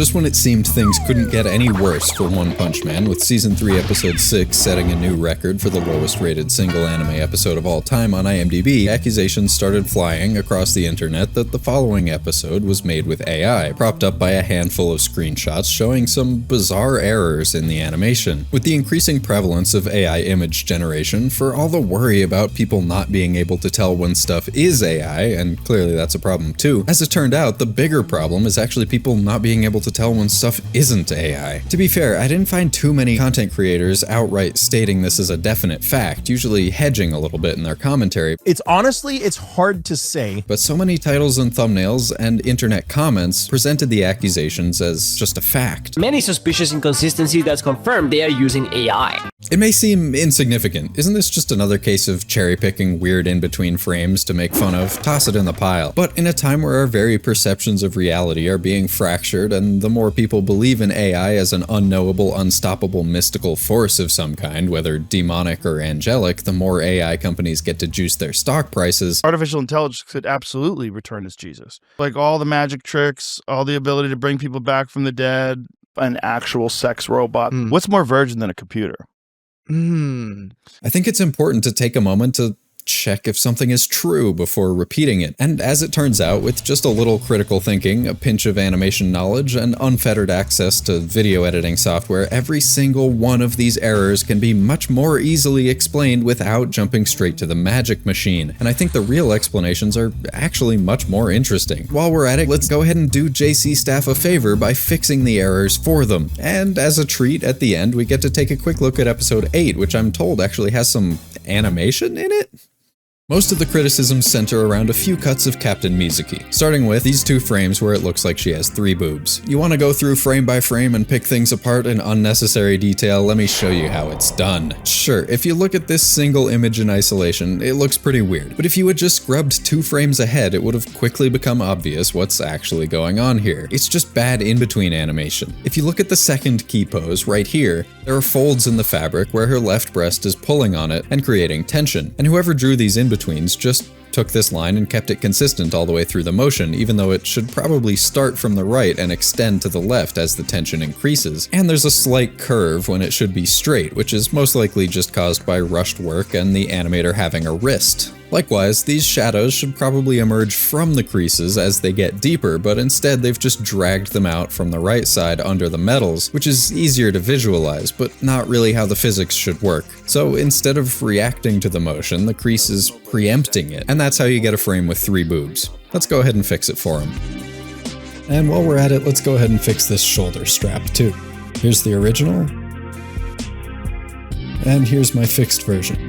Just when it seemed things couldn't get any worse for One Punch Man, with Season 3 Episode 6 setting a new record for the lowest rated single anime episode of all time on IMDb, accusations started flying across the internet that the following episode was made with AI, propped up by a handful of screenshots showing some bizarre errors in the animation. With the increasing prevalence of AI image generation, for all the worry about people not being able to tell when stuff is AI, and clearly that's a problem too, as it turned out, the bigger problem is actually people not being able to tell when stuff isn't AI. To be fair, I didn't find too many content creators outright stating this as a definite fact, usually hedging a little bit in their commentary. It's hard to say. But so many titles and thumbnails and internet comments presented the accusations as just a fact. Many suspicious inconsistencies that's confirmed they are using AI. It may seem insignificant. Isn't this just another case of cherry-picking weird in-between frames to make fun of? Toss it in the pile. But in a time where our very perceptions of reality are being fractured, and the more people believe in AI as an unknowable, unstoppable, mystical force of some kind, whether demonic or angelic, the more AI companies get to juice their stock prices. Artificial intelligence could absolutely return as Jesus. Like all the magic tricks, all the ability to bring people back from the dead, an actual sex robot. What's more virgin than a computer? I think it's important to take a moment to check if something is true before repeating it. And as it turns out, with just a little critical thinking, a pinch of animation knowledge, and unfettered access to video editing software, every single one of these errors can be much more easily explained without jumping straight to the magic machine. And I think the real explanations are actually much more interesting. While we're at it, let's go ahead and do JC staff a favor by fixing the errors for them. And as a treat, at the end, we get to take a quick look at episode 8, which I'm told actually has some animation in it? Most of the criticisms center around a few cuts of Captain Mizuki, starting with these two frames where it looks like she has 3 boobs. You want to go through frame by frame and pick things apart in unnecessary detail? Let me show you how it's done. Sure, if you look at this single image in isolation, it looks pretty weird, but if you had just scrubbed 2 frames ahead, it would have quickly become obvious what's actually going on here. It's just bad in-between animation. If you look at the second key pose right here, there are folds in the fabric where her left breast is pulling on it and creating tension, and whoever drew these in-betweens just took this line and kept it consistent all the way through the motion, even though it should probably start from the right and extend to the left as the tension increases. And there's a slight curve when it should be straight, which is most likely just caused by rushed work and the animator having a wrist. Likewise, these shadows should probably emerge from the creases as they get deeper, but instead they've just dragged them out from the right side under the metals, which is easier to visualize, but not really how the physics should work. So instead of reacting to the motion, the crease is preempting it, and that's how you get a frame with 3 boobs. Let's go ahead and fix it for him. And while we're at it, let's go ahead and fix this shoulder strap too. Here's the original, and here's my fixed version.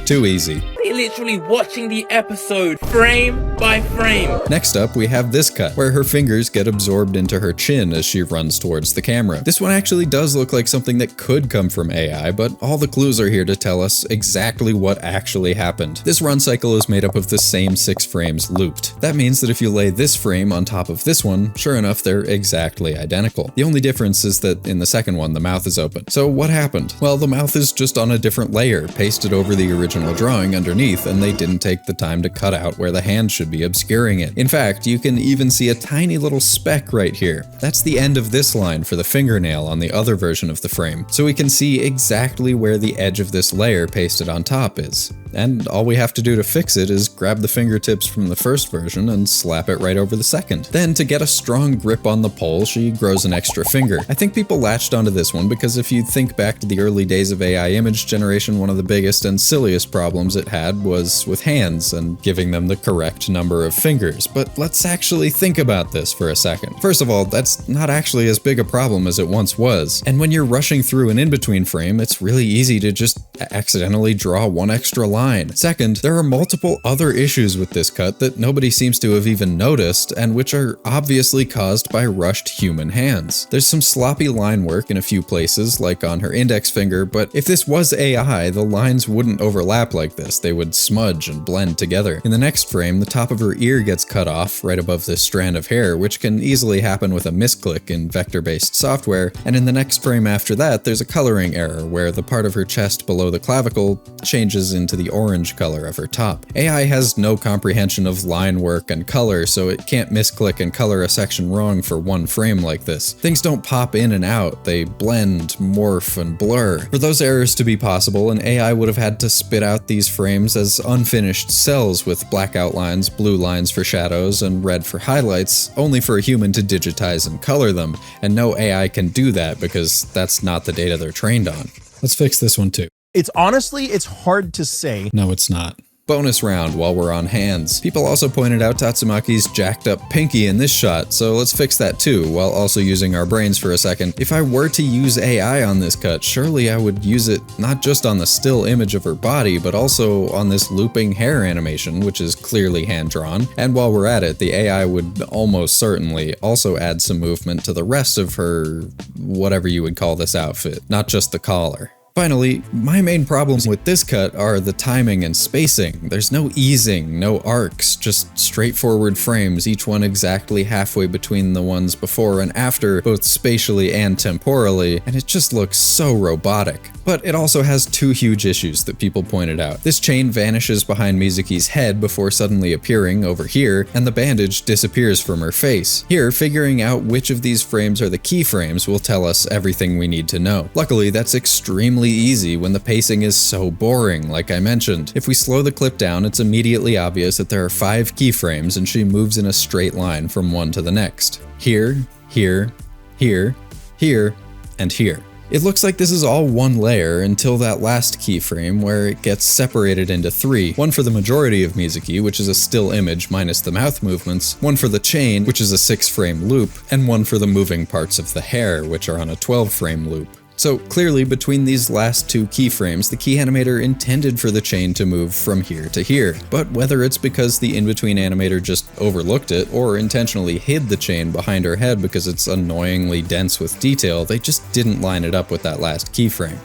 Too easy. They're literally watching the episode frame by frame. Next up, we have this cut, where her fingers get absorbed into her chin as she runs towards the camera. This one actually does look like something that could come from AI, but all the clues are here to tell us exactly what actually happened. This run cycle is made up of the same 6 frames looped. That means that if you lay this frame on top of this one, sure enough, they're exactly identical. The only difference is that in the second one, the mouth is open. So what happened? Well, the mouth is just on a different layer, pasted over the original drawing underneath, and they didn't take the time to cut out where the hand should be obscuring it. In fact, you can even see a tiny little speck right here. That's the end of this line for the fingernail on the other version of the frame. So we can see exactly where the edge of this layer pasted on top is. And all we have to do to fix it is grab the fingertips from the first version and slap it right over the second. Then, to get a strong grip on the pole, she grows an extra finger. I think people latched onto this one because if you think back to the early days of AI image generation, one of the biggest and silliest problems it had was with hands and giving them the correct number of fingers. But let's actually think about this for a second. First of all, that's not actually as big a problem as it once was. And when you're rushing through an in-between frame, it's really easy to just accidentally draw one extra line. Second, there are multiple other issues with this cut that nobody seems to have even noticed, and which are obviously caused by rushed human hands. There's some sloppy line work in a few places, like on her index finger, but if this was AI, the lines wouldn't overlap like this. They would smudge and blend together. In the next frame, the top of her ear gets cut off right above this strand of hair, which can easily happen with a misclick in vector-based software, and in the next frame after that, there's a coloring error where the part of her chest below the clavicle changes into the orange color of her top. AI has no comprehension of line work and color, so it can't misclick and color a section wrong for one frame like this. Things don't pop in and out, they blend, morph, and blur. For those errors to be possible, an AI would have had to spit out these frames as unfinished cells with black outlines, blue lines for shadows, and red for highlights, only for a human to digitize and color them, and no AI can do that because that's not the data they're trained on. Let's fix this one too. It's hard to say. No, it's not. Bonus round while we're on hands. People also pointed out Tatsumaki's jacked up pinky in this shot, so let's fix that too, while also using our brains for a second. If I were to use AI on this cut, surely I would use it not just on the still image of her body, but also on this looping hair animation, which is clearly hand-drawn. And while we're at it, the AI would almost certainly also add some movement to the rest of her, whatever you would call this outfit, not just the collar. Finally, my main problems with this cut are the timing and spacing. There's no easing, no arcs, just straightforward frames, each one exactly halfway between the ones before and after, both spatially and temporally, and it just looks so robotic. But it also has two huge issues that people pointed out. This chain vanishes behind Mizuki's head before suddenly appearing over here, and the bandage disappears from her face. Here, figuring out which of these frames are the keyframes will tell us everything we need to know. Luckily, that's extremely easy when the pacing is so boring, like I mentioned. If we slow the clip down, it's immediately obvious that there are 5 keyframes and she moves in a straight line from one to the next. Here, here, here, here, and here. It looks like this is all one layer until that last keyframe where it gets separated into 3. One for the majority of Mizuki, which is a still image minus the mouth movements, one for the chain, which is a 6-frame loop, and one for the moving parts of the hair, which are on a 12-frame loop. So clearly between these last 2 keyframes, the key animator intended for the chain to move from here to here. But whether it's because the in-between animator just overlooked it or intentionally hid the chain behind her head because it's annoyingly dense with detail, they just didn't line it up with that last keyframe.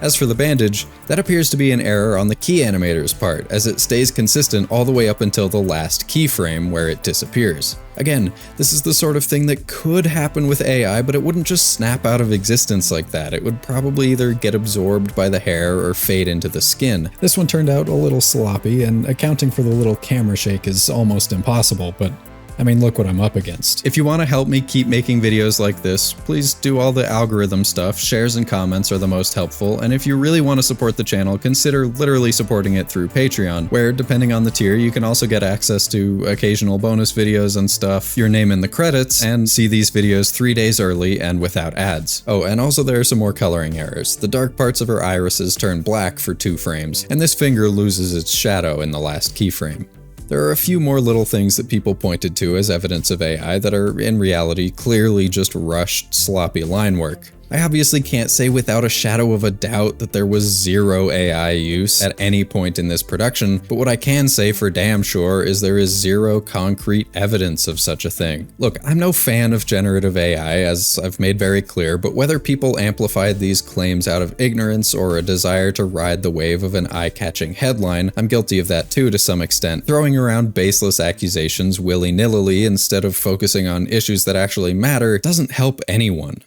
As for the bandage, that appears to be an error on the key animator's part, as it stays consistent all the way up until the last keyframe where it disappears. Again, this is the sort of thing that could happen with AI, but it wouldn't just snap out of existence like that. It would probably either get absorbed by the hair or fade into the skin. This one turned out a little sloppy, and accounting for the little camera shake is almost impossible, but I mean, look what I'm up against. If you want to help me keep making videos like this, please do all the algorithm stuff. Shares and comments are the most helpful, and if you really want to support the channel, consider literally supporting it through Patreon, where depending on the tier, you can also get access to occasional bonus videos and stuff, your name in the credits, and see these videos 3 days early and without ads. Oh, and also there are some more coloring errors. The dark parts of her irises turn black for 2 frames, and this finger loses its shadow in the last keyframe. There are a few more little things that people pointed to as evidence of AI that are, in reality, clearly just rushed, sloppy line work. I obviously can't say without a shadow of a doubt that there was zero AI use at any point in this production, but what I can say for damn sure is there is zero concrete evidence of such a thing. Look, I'm no fan of generative AI, as I've made very clear, but whether people amplified these claims out of ignorance or a desire to ride the wave of an eye-catching headline, I'm guilty of that too to some extent. Throwing around baseless accusations willy-nilly instead of focusing on issues that actually matter doesn't help anyone.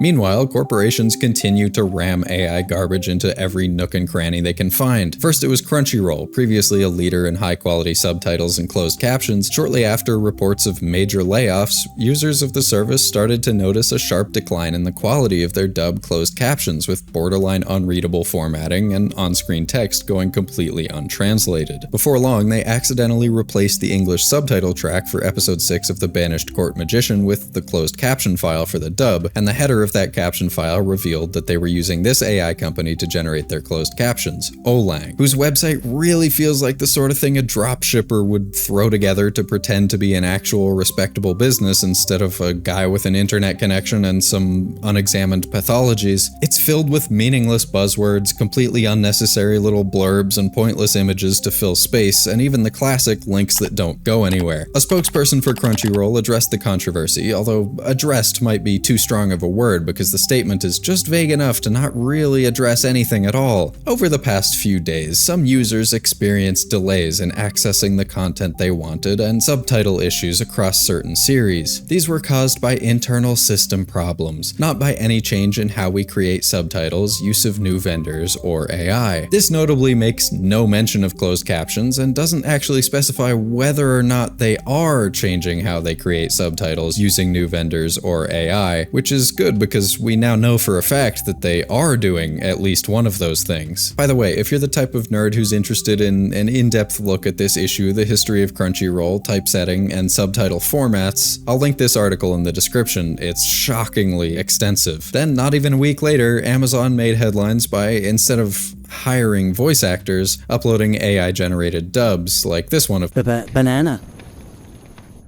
Meanwhile, corporations continue to ram AI garbage into every nook and cranny they can find. First it was Crunchyroll, previously a leader in high-quality subtitles and closed captions. Shortly after reports of major layoffs, users of the service started to notice a sharp decline in the quality of their dubbed closed captions, with borderline unreadable formatting and on-screen text going completely untranslated. Before long, they accidentally replaced the English subtitle track for episode 6 of The Banished Court Magician with the closed caption file for the dub, and the header of that caption file revealed that they were using this AI company to generate their closed captions, Olang, whose website really feels like the sort of thing a dropshipper would throw together to pretend to be an actual respectable business instead of a guy with an internet connection and some unexamined pathologies. It's filled with meaningless buzzwords, completely unnecessary little blurbs, and pointless images to fill space, and even the classic links that don't go anywhere. A spokesperson for Crunchyroll addressed the controversy, although addressed might be too strong of a word, hard because the statement is just vague enough to not really address anything at all. Over the past few days, some users experienced delays in accessing the content they wanted and subtitle issues across certain series. These were caused by internal system problems, not by any change in how we create subtitles, use of new vendors, or AI. This notably makes no mention of closed captions and doesn't actually specify whether or not they are changing how they create subtitles using new vendors or AI, which is good because we now know for a fact that they are doing at least one of those things. By the way, if you're the type of nerd who's interested in an in-depth look at this issue, the history of Crunchyroll, typesetting, and subtitle formats, I'll link this article in the description. It's shockingly extensive. Then, not even a week later, Amazon made headlines by, instead of hiring voice actors, uploading AI-generated dubs, like this one of Banana.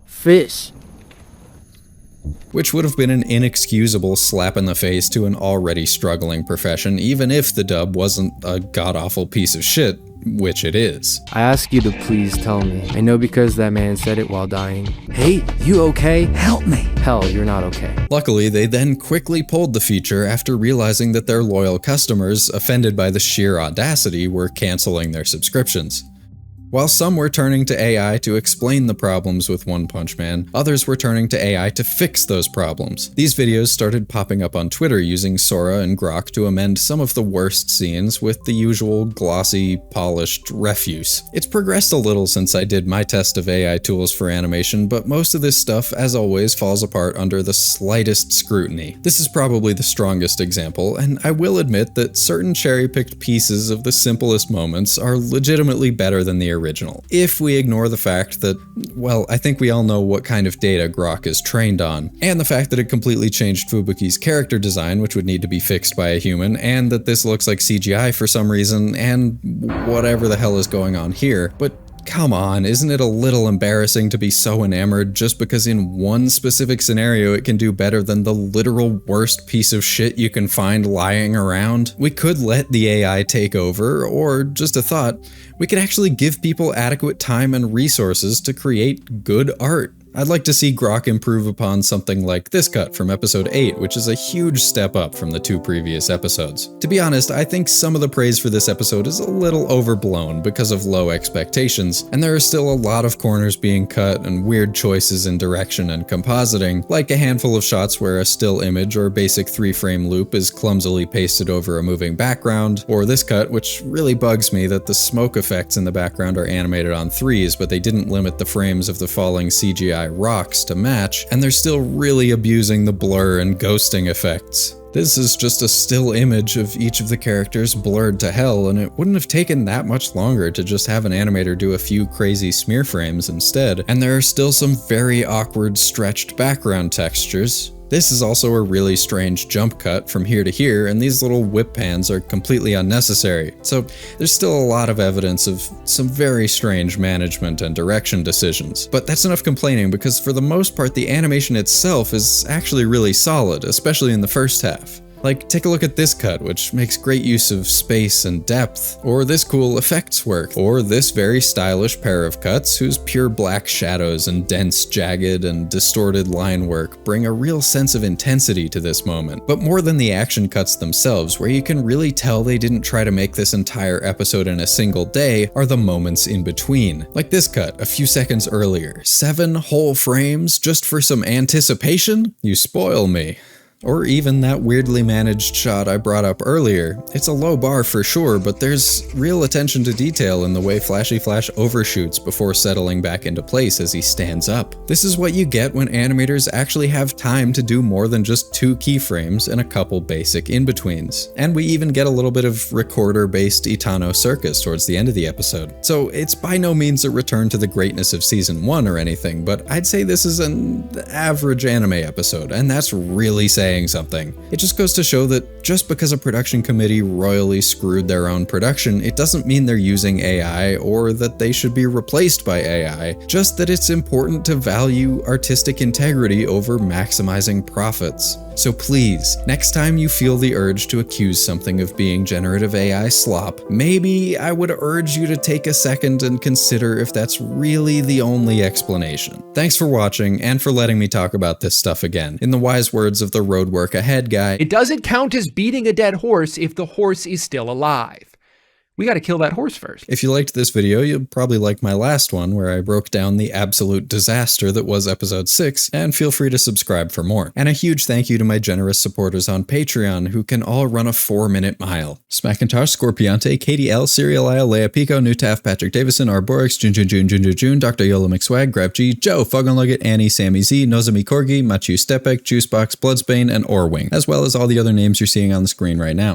Fish. which would have been an inexcusable slap in the face to an already struggling profession, even if the dub wasn't a god-awful piece of shit, which it is. I ask you to please tell me. I know because that man said it while dying. Hey, you okay? Help me. Hell, you're not okay. Luckily, they then quickly pulled the feature after realizing that their loyal customers, offended by the sheer audacity, were canceling their subscriptions. While some were turning to AI to explain the problems with One Punch Man, others were turning to AI to fix those problems. These videos started popping up on Twitter using Sora and Grok to amend some of the worst scenes with the usual glossy, polished refuse. It's progressed a little since I did my test of AI tools for animation, but most of this stuff, as always, falls apart under the slightest scrutiny. This is probably the strongest example, and I will admit that certain cherry-picked pieces of the simplest moments are legitimately better than the original, if we ignore the fact that, well, I think we all know what kind of data Grok is trained on, and the fact that it completely changed Fubuki's character design, which would need to be fixed by a human, and that this looks like CGI for some reason, and whatever the hell is going on here. But come on, isn't it a little embarrassing to be so enamored just because in one specific scenario it can do better than the literal worst piece of shit you can find lying around? We could let the AI take over, or just a thought, we could actually give people adequate time and resources to create good art. I'd like to see Grok improve upon something like this cut from episode 8, which is a huge step up from the 2 previous episodes. To be honest, I think some of the praise for this episode is a little overblown because of low expectations, and there are still a lot of corners being cut and weird choices in direction and compositing, like a handful of shots where a still image or basic 3-frame loop is clumsily pasted over a moving background, or this cut, which really bugs me that the smoke effects in the background are animated on 3s, but they didn't limit the frames of the falling CGI rocks to match, and they're still really abusing the blur and ghosting effects. This is just a still image of each of the characters blurred to hell, and it wouldn't have taken that much longer to just have an animator do a few crazy smear frames instead, and there are still some very awkward stretched background textures. This is also a really strange jump cut from here to here, and these little whip pans are completely unnecessary. So there's still a lot of evidence of some very strange management and direction decisions. But that's enough complaining, because for the most part the animation itself is actually really solid, especially in the first half. Like, take a look at this cut, which makes great use of space and depth, or this cool effects work, or this very stylish pair of cuts whose pure black shadows and dense, jagged, and distorted line work bring a real sense of intensity to this moment. But more than the action cuts themselves, where you can really tell they didn't try to make this entire episode in a single day, are the moments in between. Like this cut a few seconds earlier. 7 whole frames just for some anticipation? You spoil me. Or even that weirdly managed shot I brought up earlier. It's a low bar for sure, but there's real attention to detail in the way Flashy Flash overshoots before settling back into place as he stands up. This is what you get when animators actually have time to do more than just 2 keyframes and a couple basic in-betweens. And we even get a little bit of recorder-based Itano circus towards the end of the episode. So it's by no means a return to the greatness of season 1 or anything, but I'd say this is an average anime episode, and that's really saying something. It just goes to show that just because a production committee royally screwed their own production, it doesn't mean they're using AI or that they should be replaced by AI, just that it's important to value artistic integrity over maximizing profits. So please, next time you feel the urge to accuse something of being generative AI slop, maybe I would urge you to take a second and consider if that's really the only explanation. Thanks for watching and for letting me talk about this stuff again. In the wise words of the road work ahead guy. It doesn't count as beating a dead horse if the horse is still alive. We got to kill that horse first. If you liked this video, you'll probably like my last one where I broke down the absolute disaster that was episode 6, and feel free to subscribe for more. And a huge thank you to my generous supporters on Patreon who can all run a 4-minute mile. Smackintosh, Scorpiante, Katie L, Serial Isle, Leia Pico, Newtaf, Patrick Davison, Arborix, Jun, Dr. Yola McSwag, Grab G, Joe, Fugunlugget, Annie, Sammy Z, Nozami Corgi, Machu Stepek, Juicebox, Bloodsbane, and Orwing, as well as all the other names you're seeing on the screen right now.